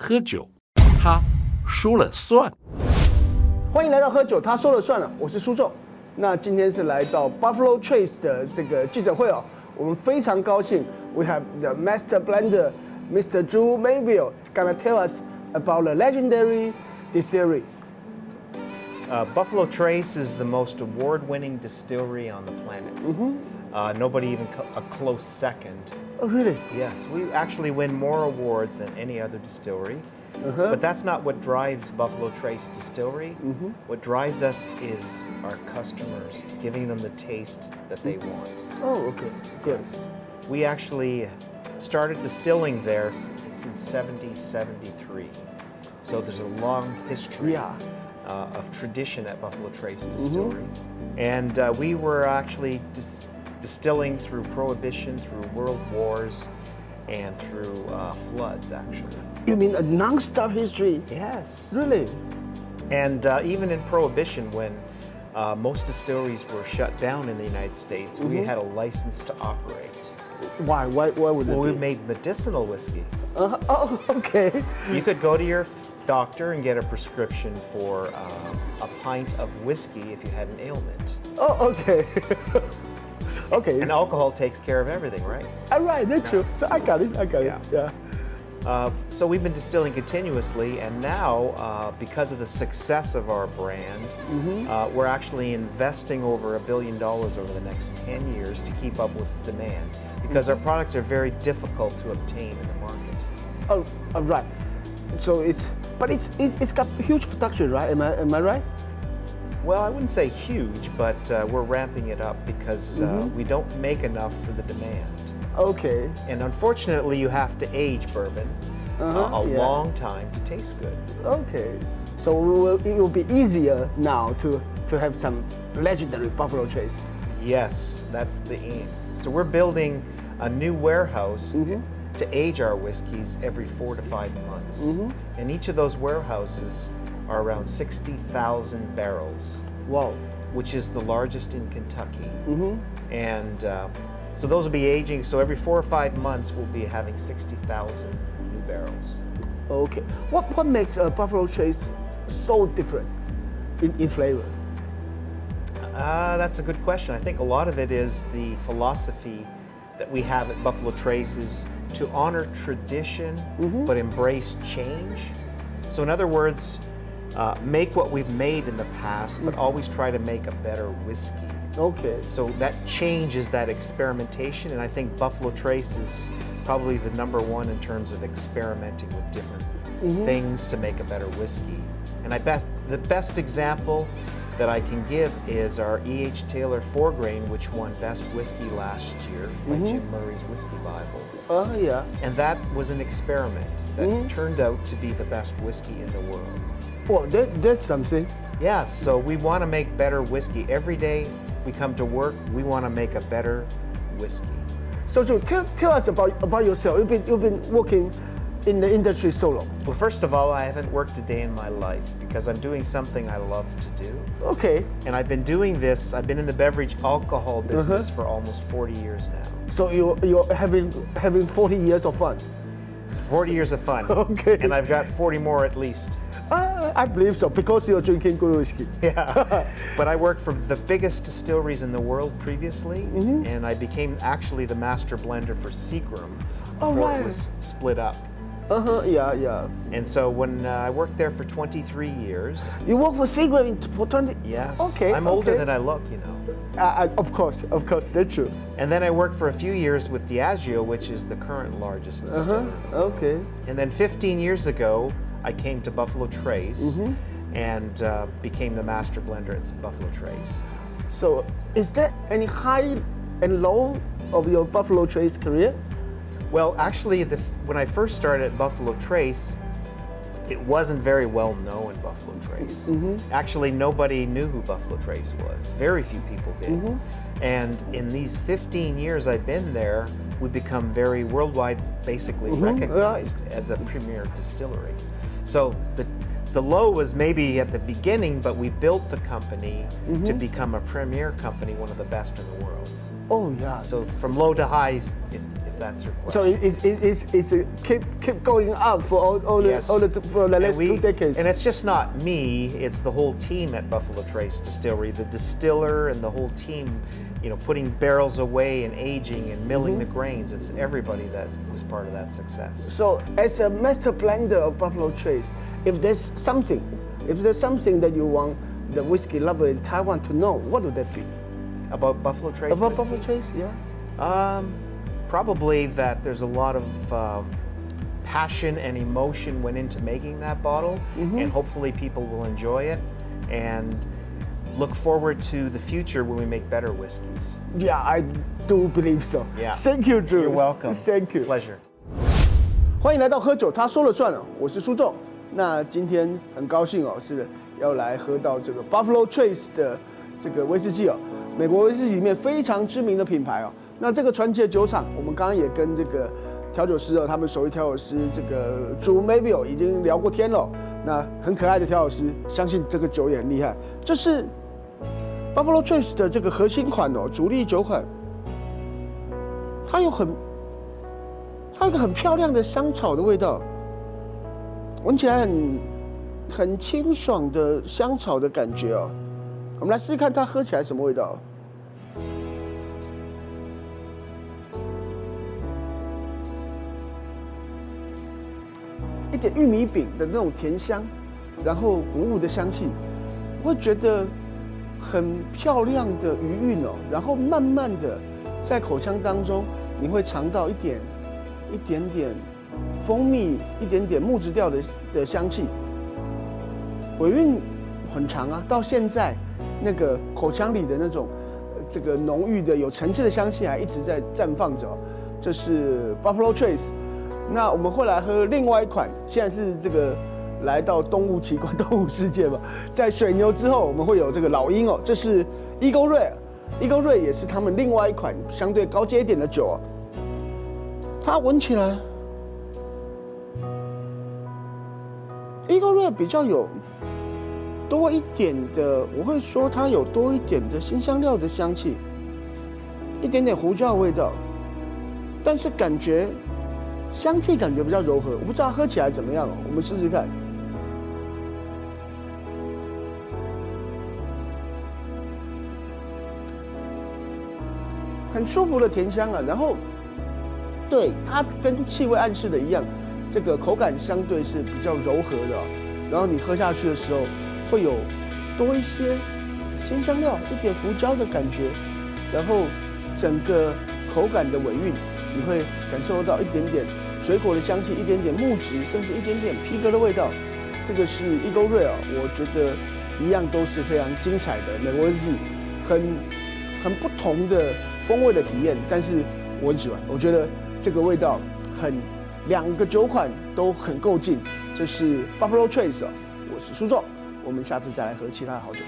喝酒，他说了算。欢迎来到喝酒，他说了算了，我是苏重。那今天是来到 Buffalo Trace 的这个记者会哦，我们非常高兴 ，We have the Master Blender, Mr. Drew Mayville, gonna tell us about the legendary distillery. Buffalo Trace is the most award-winning distillery on the planet. Nobody even a close second. Oh, really? Yes, we actually win more awards than any other distillery. But that's not what drives Buffalo Trace Distillery. What drives us is our customers, giving them the taste that they want. Oh, okay, good. Yes. We actually started distilling there since 1773. So there's a long history of tradition at Buffalo Trace Distillery. And we were actually distilling through Prohibition, through World Wars, and through floods, actually. You mean a non-stop history? Yes. Really? And even in Prohibition, when most distilleries were shut down in the United States, we had a license to operate. Why? Why would it be? Well, we made medicinal whiskey. Oh, okay. You could go to your doctor and get a prescription for a pint of whiskey if you had an ailment. Oh, okay. Okay. And alcohol takes care of everything, right? All right, that's true. So I got it. Yeah. So we've been distilling continuously, and now, because of the success of our brand, we're actually investing over $1 billion over the next 10 years to keep up with demand, because our products are very difficult to obtain in the market. Oh, all right. So it's got huge production, right? Am I right? Well, I wouldn't say huge, but we're ramping it up because we don't make enough for the demand. Okay. And unfortunately, you have to age bourbon a long time to taste good. Okay. So it will be easier now to have some legendary Buffalo Trace. Yes, that's the aim. So we're building a new warehouse to age our whiskeys every 4 to 5 months. And each of those warehouses are around 60,000 barrels. Wow. Which is the largest in Kentucky. And so those will be aging, so every 4 or 5 months we'll be having 60,000 new barrels. Okay. What makes Buffalo Trace so different in flavor? That's a good question. I think a lot of it is the philosophy that we have at Buffalo Trace is to honor tradition, but embrace change. So in other words, make what we've made in the past, but always try to make a better whiskey. Okay. So that change is that experimentation, and I think Buffalo Trace is probably the #1 in terms of experimenting with different things to make a better whiskey. And the best example that I can give is our E.H. Taylor 4-grain, which won Best Whiskey last year by Jim Murray's Whiskey Bible. Oh, yeah. And that was an experiment that turned out to be the best whiskey in the world. Well, that's something. Yeah, so we want to make better whiskey. Every day we come to work, we want to make a better whiskey. So tell us about yourself. You've been working in the industry so long. Well, first of all, I haven't worked a day in my life because I'm doing something I love to do. Okay. And I've been doing this, I've been in the beverage alcohol business for almost 40 years now. So you're having 40 years of fun. 40 years of fun. Okay. And I've got 40 more at least. I believe so, because you're drinking good whiskey. Yeah. But I worked for the biggest distilleries in the world previously, and I became actually the master blender for Seagram before it was split up. Yeah. And so when I worked there for 23 years. You worked for Seagram for 20? Yes. Okay. I'm older than I look, you know. Of course, that's true. And then I worked for a few years with Diageo, which is the current largest distiller. Okay. And then 15 years ago, I came to Buffalo Trace and became the master blender at Buffalo Trace. So is there any high and low of your Buffalo Trace career? Well, actually, when I first started at Buffalo Trace, it wasn't very well known, Buffalo Trace. Actually, nobody knew who Buffalo Trace was. Very few people did. And in these 15 years I've been there, we've become very worldwide, basically recognized as a premier distillery. So the low was maybe at the beginning, but we built the company to become a premier company, one of the best in the world. Oh, yeah. So from low to high, if that's your question. So it's keep going up for for the last 2 decades. And it's just not me; it's the whole team at Buffalo Trace Distillery, the distiller and the whole team. Putting barrels away and aging and milling the grains. It's everybody that was part of that success. So, as a master blender of Buffalo Trace, if there's something that you want the whiskey lover in Taiwan to know, what would that be? About Buffalo Trace? About whiskey? Buffalo Trace, yeah. Probably that there's a lot of passion and emotion went into making that bottle, and hopefully people will enjoy it and look forward to the future when we make better whiskeys. Yeah, I do believe so. Yeah. Thank you, Drew. You're welcome. Thank you. Pleasure. 欢迎来到喝酒，他说了算了。我是苏重。那今天很高兴哦，是要来喝到这个 Buffalo Trace 的这个威士忌哦，美国威士忌里面非常知名的品牌哦。那这个传奇的酒厂，我们刚刚也跟这个调酒师哦，他们首席调酒师这个Drew Mayville已经聊过天了哦。那很可爱的调酒师，相信这个酒也很厉害。这是 Buffalo Trace 的这个核心款哦，主力酒款，它有一个很漂亮的香草的味道，闻起来很清爽的香草的感觉哦。我们来试试看它喝起来什么味道。一点玉米饼的那种甜香，然后谷物的香气，我会觉得很漂亮的余韵哦。然后慢慢的在口腔当中，你会尝到一点点蜂蜜，一点点木质调的香气。尾韵很长啊，到现在那个口腔里的那种这个浓郁的有层次的香气还一直在绽放着哦。这是 Buffalo Trace。那我们会来喝另外一款，现在是这个来到动物奇观动物世界吧，在水牛之后，我们会有这个老鹰哦，这是 Eagle Rare。Eagle Rare 也是他们另外一款相对高阶一点的酒哦。它闻起来 ，Eagle Rare 比较有多一点的，我会说它有多一点的辛香料的香气，一点点胡椒的味道，但是香气感觉比较柔和，我不知道喝起来怎么样哦，我们试试看。很舒服的甜香啊，然后对它跟气味暗示的一样，这个口感相对是比较柔和的哦，然后你喝下去的时候会有多一些辛香料，一点胡椒的感觉，然后整个口感的尾韵，你会感受到一点点水果的香气，一点点木质，甚至一点点皮革的味道。这个是 Eagle Rare， 我觉得一样都是非常精彩的美国威士忌，很不同的风味的体验，但是我很喜欢，我觉得这个味道两个酒款都很够劲。这是 Buffalo Trace， 我是苏重，我们下次再来喝其他的好酒。